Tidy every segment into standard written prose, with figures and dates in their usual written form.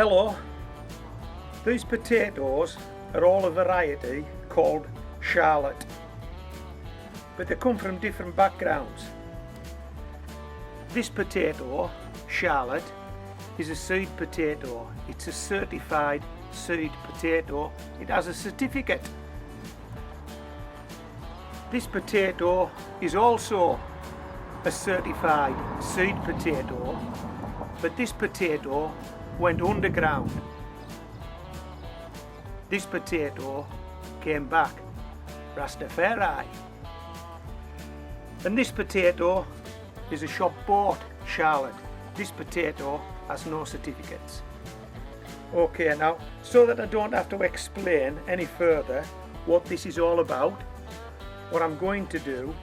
Hello, these potatoes are all a variety called Charlotte, but they come from different backgrounds. This potato, Charlotte, is a seed potato. It's a certified seed potato. It has a certificate. This potato is also a certified seed potato, but this potato went underground. This potato came back, Rastafari. And this potato is a shop bought Charlotte. This potato has no certificates. Okay, now, so that I don't have to explain any further what this is all about, what I'm going to do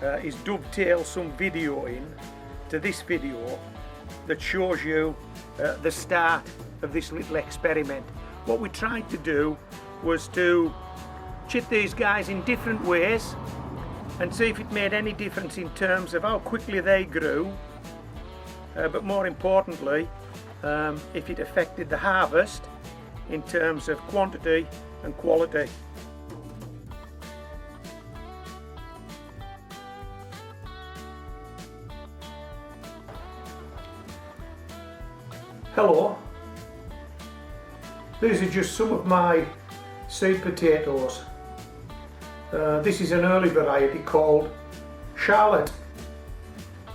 is dovetail some video in to this video that shows you the start of this little experiment. What we tried to do was to chit these guys in different ways and see if it made any difference in terms of how quickly they grew, but more importantly if it affected the harvest in terms of quantity and quality. Hello, these are just some of my seed potatoes. This is an early variety called Charlotte.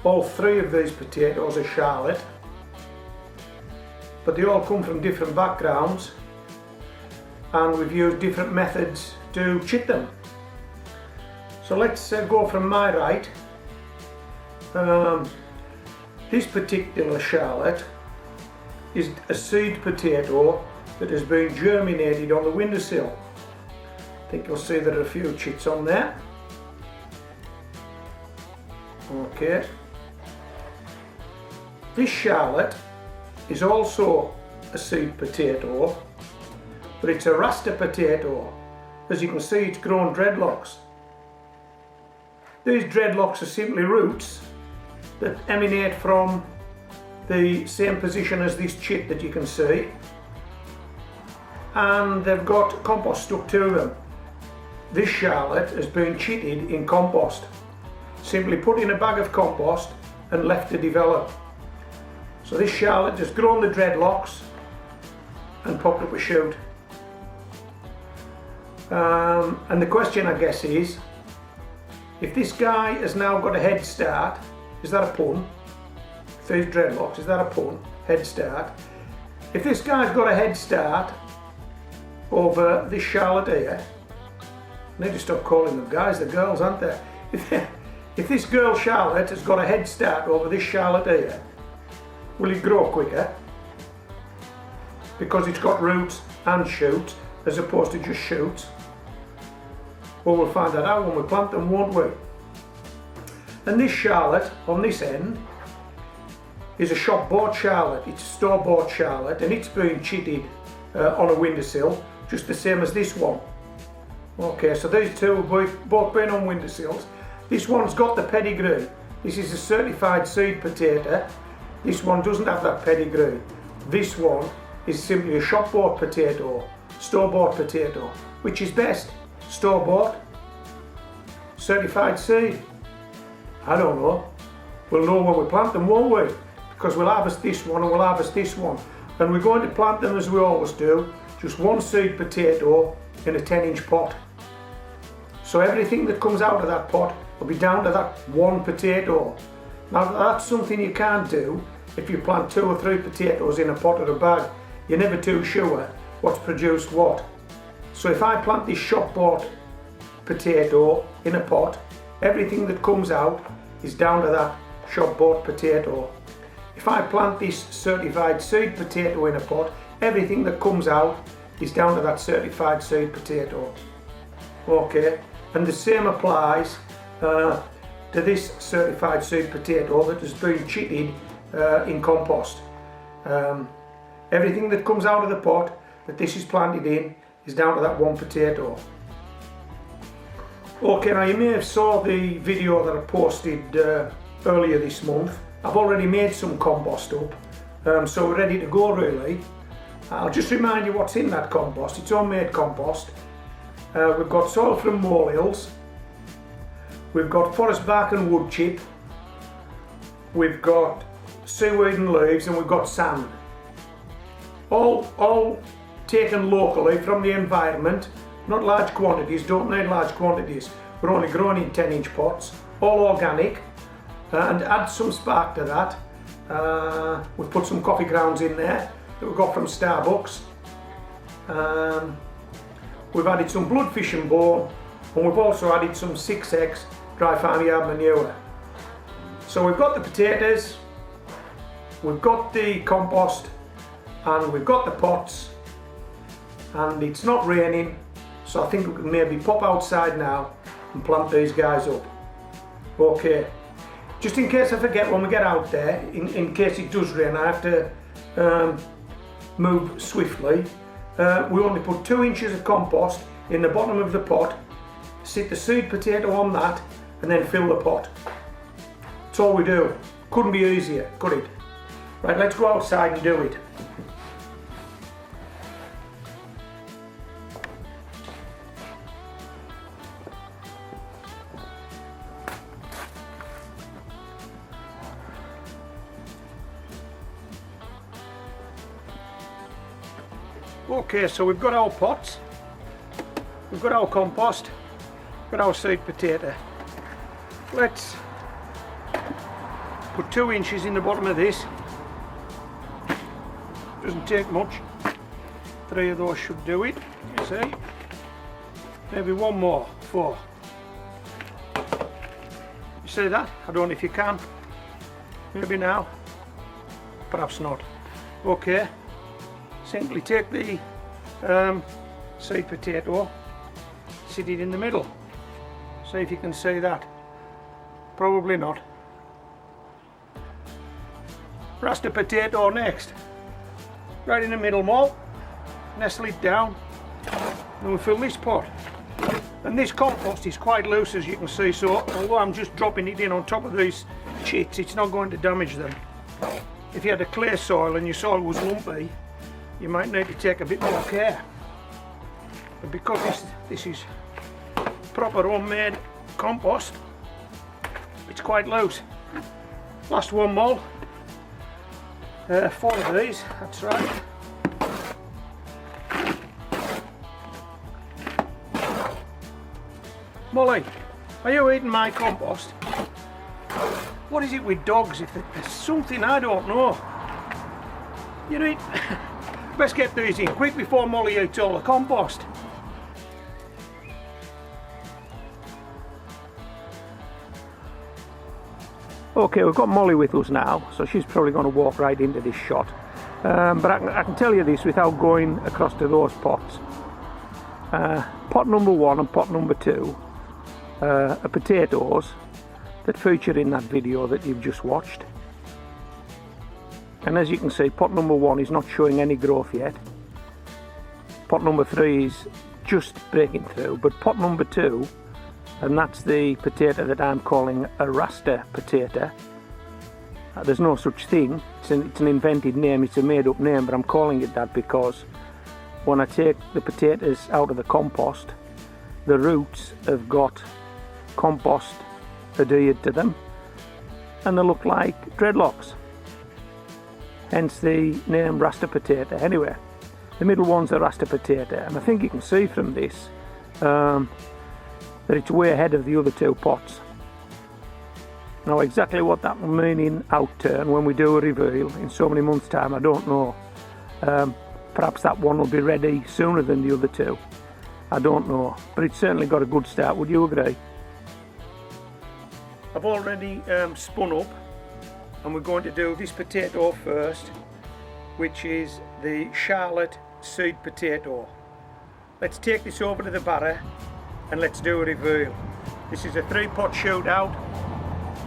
All three of these potatoes are Charlotte, but they all come from different backgrounds and we've used different methods to chit them. So let's go from my right. This particular Charlotte is a seed potato that has been germinated on the windowsill. I think you'll see there are a few chits on there. Okay. This Charlotte is also a seed potato, but it's a Rasta potato. As you can see, it's grown dreadlocks. These dreadlocks are simply roots that emanate from the same position as this chit that you can see, and they've got compost stuck to them. This Charlotte has been chitted in compost, simply put in a bag of compost and left to develop. So this Charlotte has grown the dreadlocks and popped up a shoot. And the question, I guess, is if this guy has now got a head start, is that a pun? These dreadlocks, is that a pun? Head start. If this guy's got a head start over this Charlotte here, I need to stop calling them guys, they're girls, aren't they? If this girl Charlotte has got a head start over this Charlotte here, will it grow quicker? Because it's got roots and shoots as opposed to just shoots? Well, we'll find that out when we plant them, won't we? And this Charlotte on this end is a shop bought Charlotte. It's a store bought Charlotte, and it's been chitted on a windowsill just the same as this one. Okay, so these two have both been on windowsills. This one's got the pedigree. This is a certified seed potato. This one doesn't have that pedigree. This one is simply a shop bought potato, store bought potato. Which is best? Store bought? Certified seed? I don't know. We'll know when we plant them, won't we? Because we'll harvest this one and we'll harvest this one. And we're going to plant them as we always do, just one seed potato in a 10-inch pot. So everything that comes out of that pot will be down to that one potato. Now that's something you can't do if you plant 2 or 3 potatoes in a pot or a bag. You're never too sure what's produced what. So if I plant this shop bought potato in a pot, everything that comes out is down to that shop bought potato. If I plant this certified seed potato in a pot, everything that comes out is down to that certified seed potato. Okay, and the same applies to this certified seed potato that has been chitted in compost. Everything that comes out of the pot that this is planted in is down to that one potato. Okay, now you may have saw the video that I posted earlier this month. I've already made some compost up, so we're ready to go really. I'll just remind you what's in that compost. It's homemade compost. We've got soil from molehills, we've got forest bark and wood chip, we've got seaweed and leaves, and we've got sand. All taken locally from the environment, not large quantities, don't need large quantities. We're only growing in 10-inch pots, all organic, and add some spark to that. We've put some coffee grounds in there that we got from Starbucks. We've added some bloodfish and bone, and we've also added some 6X dry farmyard manure. So we've got the potatoes, we've got the compost, and we've got the pots, and it's not raining, so I think we can maybe pop outside now and plant these guys up. Okay, just in case I forget when we get out there, in case it does rain, I have to move swiftly. We only put 2 inches of compost in the bottom of the pot, sit the seed potato on that, and then fill the pot. That's all we do. Couldn't be easier, could it? Right, let's go outside and do it. Okay, so we've got our pots, we've got our compost, we've got our seed potato. Let's put 2 inches in the bottom of this. Doesn't take much. 3 of those should do it, you see. Maybe one more, 4. You see that? I don't know if you can. Maybe now. Perhaps not. Okay. Simply take the seed potato, sit it in the middle. See if you can see that. Probably not. Rasta potato next. Right in the middle, Mo. Nestle it down. And we fill this pot. And this compost is quite loose, as you can see, so although I'm just dropping it in on top of these chits, it's not going to damage them. If you had a clay soil and your soil was lumpy, you might need to take a bit more care. But because this is proper homemade compost, it's quite loose. Last one, Mol. 4 of these, that's right. Molly, are you eating my compost? What is it with dogs? If there's something I don't know. You know, best get these in quick before Molly eats all the compost. Okay, we've got Molly with us now, so she's probably going to walk right into this shot. But I can tell you this without going across to those pots. Pot number 1 and pot number 2 are potatoes that feature in that video that you've just watched. And as you can see, pot number 1 is not showing any growth yet. Pot number 3 is just breaking through, but pot number 2, and that's the potato that I'm calling a Rasta potato. There's no such thing, it's an invented name, it's a made up name, but I'm calling it that because when I take the potatoes out of the compost, the roots have got compost adhered to them and they look like dreadlocks. Hence the name Rasta potato. Anyway, the middle one's a Rasta potato, and I think you can see from this that it's way ahead of the other 2 pots. Now exactly what that will mean in outturn when we do a reveal in so many months' time, I don't know. Perhaps that one will be ready sooner than the other 2. I don't know, but it's certainly got a good start. Would you agree? I've already spun up, and we're going to do this potato first, which is the Charlotte seed potato. Let's take this over to the barrow and let's do a reveal. This is a 3-pot shootout.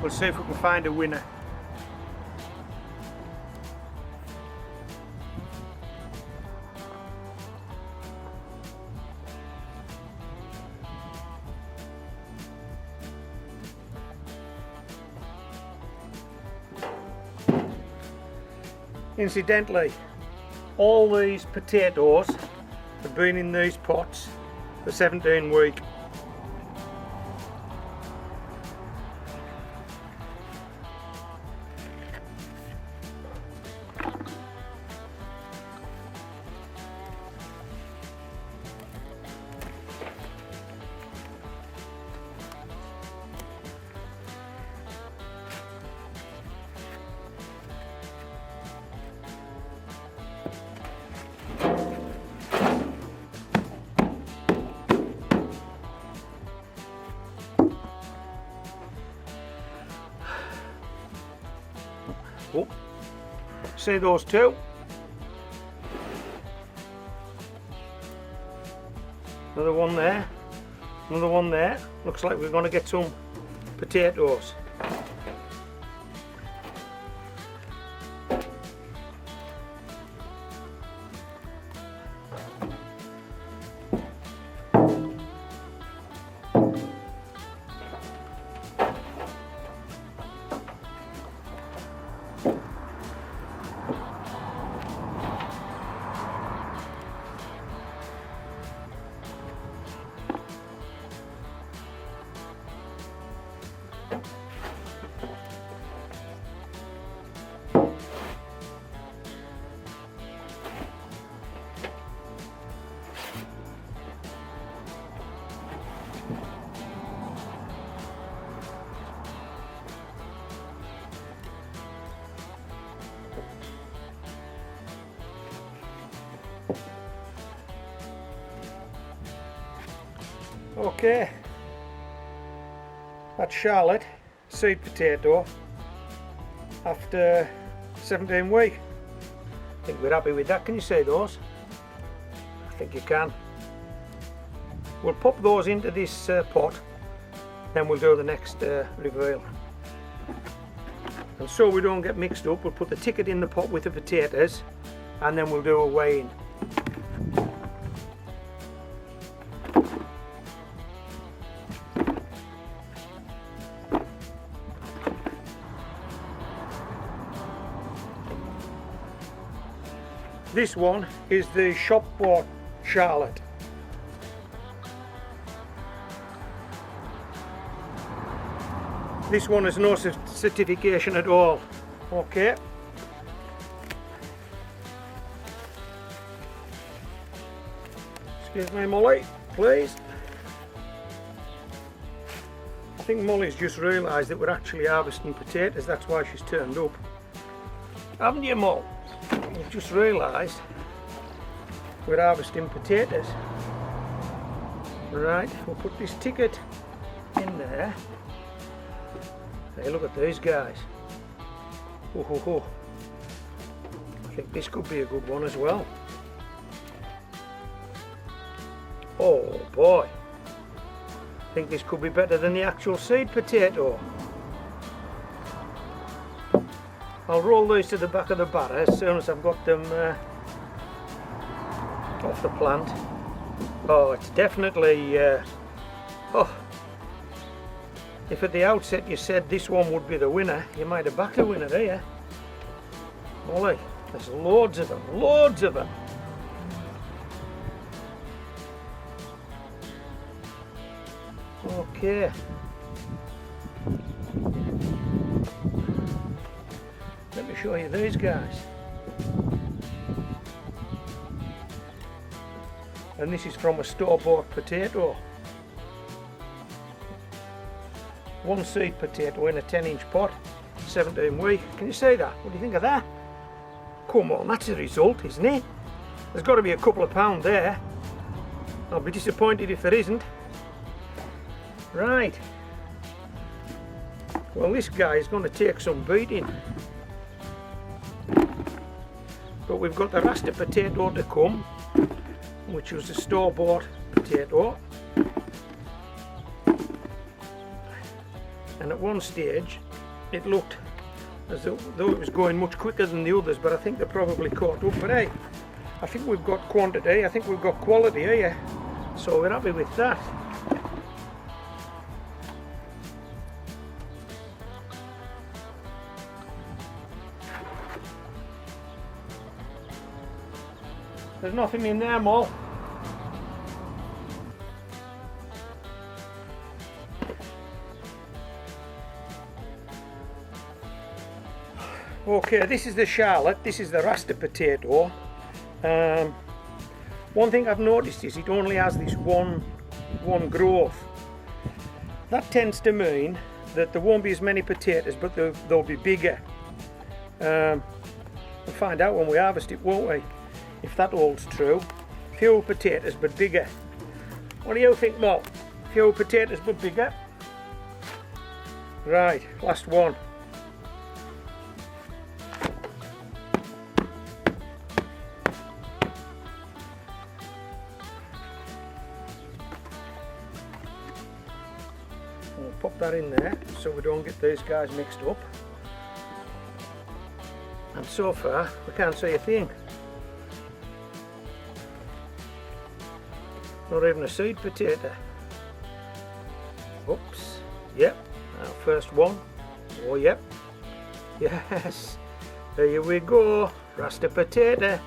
We'll see if we can find a winner. Incidentally, all these potatoes have been in these pots for 17 weeks. Oh, see those two? Another one there, another one there. Looks like we're going to get some potatoes. Okay, that's Charlotte seed potato after 17 weeks. I think we're happy with that. Can you see those? I think you can. We'll pop those into this pot, then we'll do the next reveal. And so we don't get mixed up, we'll put the ticket in the pot with the potatoes and then we'll do a weighing. This one is the shop bought Charlotte. This one has no certification at all. Okay. Excuse me, Molly, please. I think Molly's just realised that we're actually harvesting potatoes, that's why she's turned up. Haven't you, Molly? You've just realised we're harvesting potatoes. Right, we'll put this ticket in there. Hey, look at these guys. Oh, oh, oh. I think this could be a good one as well. Oh boy. I think this could be better than the actual seed potato. I'll roll these to the back of the batter as soon as I've got them off the plant. Oh, it's definitely oh, if at the outset you said this one would be the winner, you might have backed a winner here. Molly, there's loads of them, loads of them. Okay. Let me show you these guys. And this is from a store-bought potato. One seed potato in a 10-inch pot, 17 weeks. Can you see that? What do you think of that? Come on, that's a result, isn't it? There's got to be a couple of pounds there. I'll be disappointed if there isn't. Right. Well, this guy is going to take some beating. But we've got the Rasta potato to come, which was a store-bought potato. And at one stage it looked as though it was going much quicker than the others, but I think they probably caught up. But hey, I think we've got quantity, I think we've got quality here, so we're happy with that. There's nothing in there, Moll. Okay, this is the Charlotte, this is the Rasta potato. One thing I've noticed is it only has this one growth. That tends to mean that there won't be as many potatoes, but they'll be bigger. We'll find out when we harvest it, won't we? If that holds true. Fewer potatoes but bigger. What do you think, Mo? Fewer potatoes but bigger? Right, last one. We'll pop that in there so we don't get these guys mixed up. And so far we can't see a thing. Not even a seed potato. Oops. Yep. Our first one. Oh yep. Yes. There we go. Rasta potato.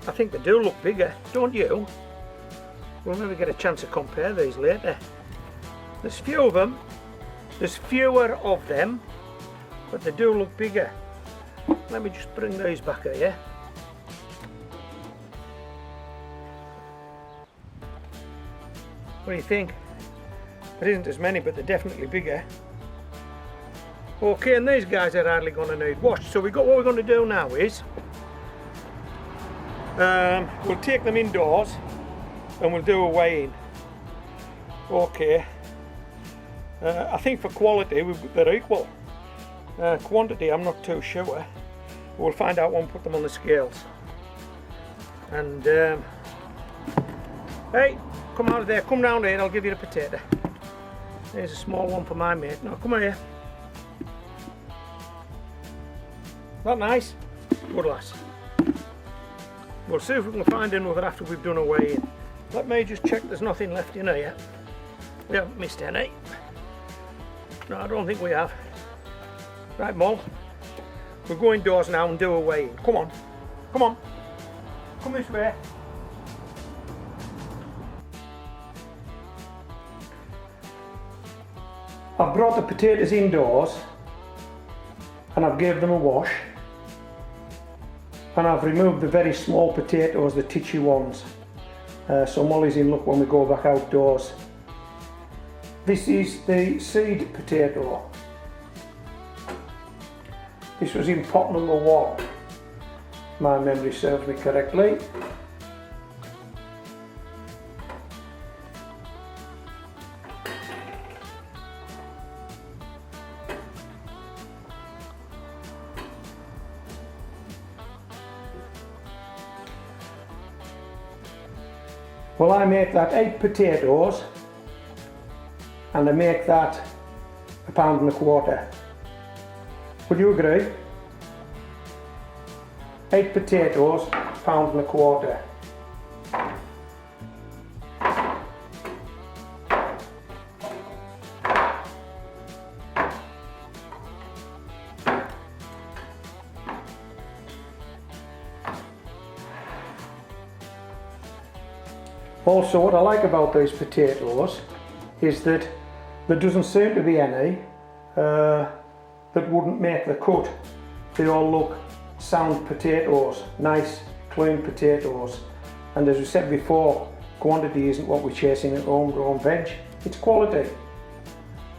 I think they do look bigger, don't you? We'll maybe get a chance to compare these later. There's few of them. There's fewer of them, but they do look bigger. Let me just bring these back here. What do you think? There isn't as many, but they're definitely bigger. Okay, and these guys are hardly going to need washed. So what we're going to do now is we'll take them indoors and we'll do a weigh-in. Okay. I think for quality they're equal. Quantity I'm not too sure. We'll find out when we put them on the scales. And hey, come out of there, come round here and I'll give you the potato. There's a small one for my mate. Now come here. That nice? Good lass. We'll see if we can find another after we've done a weigh-in. Let me just check there's nothing left in here. We haven't missed any. No, I don't think we have. Right, Moll. We'll go indoors now and do a weigh-in. Come on. Come on. Come this way. I've brought the potatoes indoors and I've gave them a wash, and I've removed the very small potatoes, the titchy ones, so Molly's in luck when we go back outdoors. This is the seed potato. This was in pot number 1, if my memory serves me correctly. Well, I make that 8 potatoes and I make that £1.25 pounds. Would you agree? 8 potatoes, £1.25 pounds. Also, what I like about these potatoes is that there doesn't seem to be any that wouldn't make the cut. They all look sound potatoes, nice clean potatoes, and as we said before, quantity isn't what we're chasing at homegrown veg, it's quality.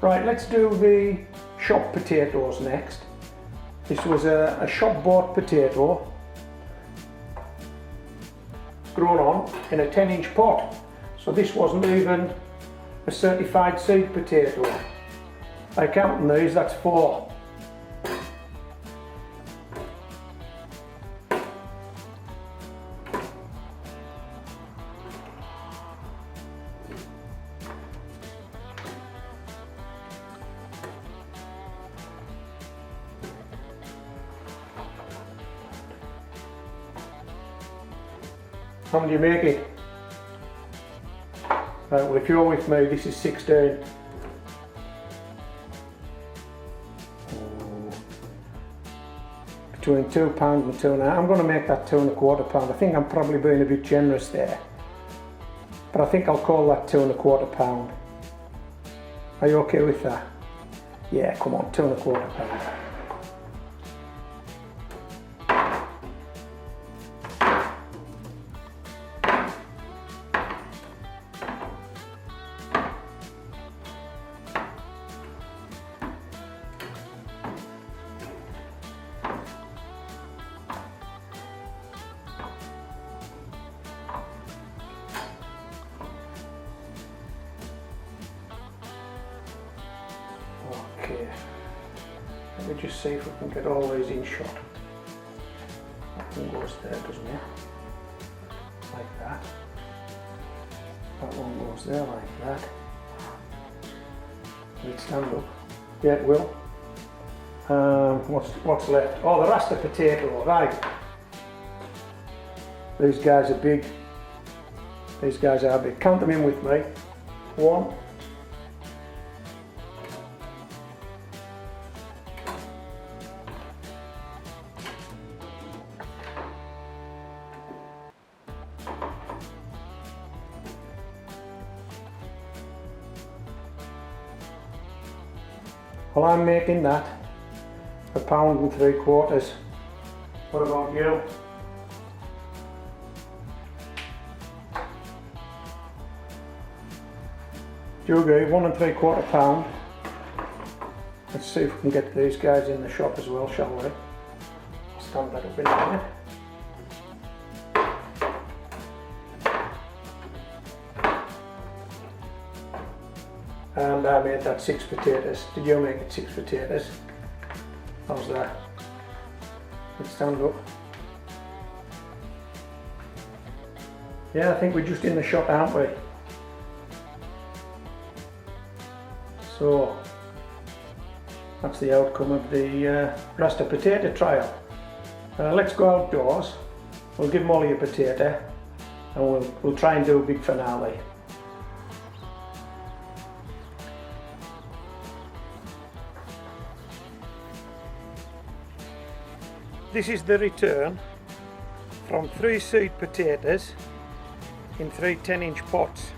Right, let's do the shop potatoes next. This was a shop bought potato grown on in a 10-inch pot, so this wasn't even a certified seed potato. By counting these, that's 4. How many do you make it? Right, well, if you're with me, this is 16. between £2 and £2.5. I'm going to make that £2.25. I think I'm probably being a bit generous there, but I think I'll call that £2.25. Are you okay with that? Yeah, come on, £2.25. Okay, let me just see if we can get all these in shot. That one goes there, doesn't it? Like that. That one goes there like that. Will it stand up? Yeah, it will. What's left? Oh, the Rasta potato, right. These guys are big. These guys are big. Count them in with me. 1, 2. Well, I'm making that £1.75. What about you? Do you agree? £1.75. Let's see if we can get these guys in the shop as well, shall we? Stand that up in a minute. And I made that 6 potatoes. Did you make it 6 potatoes? How's that? Let's stand up. Yeah, I think we're just in the shot, aren't we? So that's the outcome of the Rasta potato trial. Let's go outdoors. We'll give Molly a potato and we'll try and do a big finale. This is the return from 3 seed potatoes in 3 10-inch pots.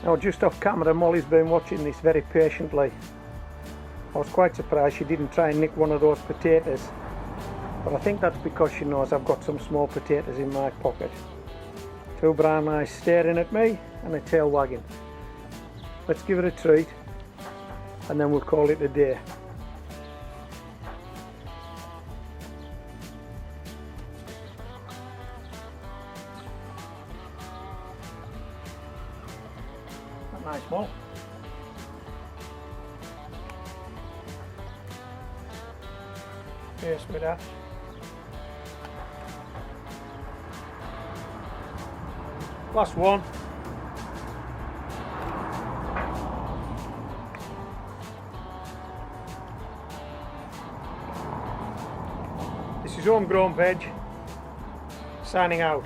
Now, just off camera, Molly's been watching this very patiently. I was quite surprised she didn't try and nick one of those potatoes, but I think that's because she knows I've got some small potatoes in my pocket. 2 brown eyes staring at me and a tail wagging. Let's give her a treat and then we'll call it a day. Nice one. Yes, with that. Last one. This is Homegrown Veg, signing out.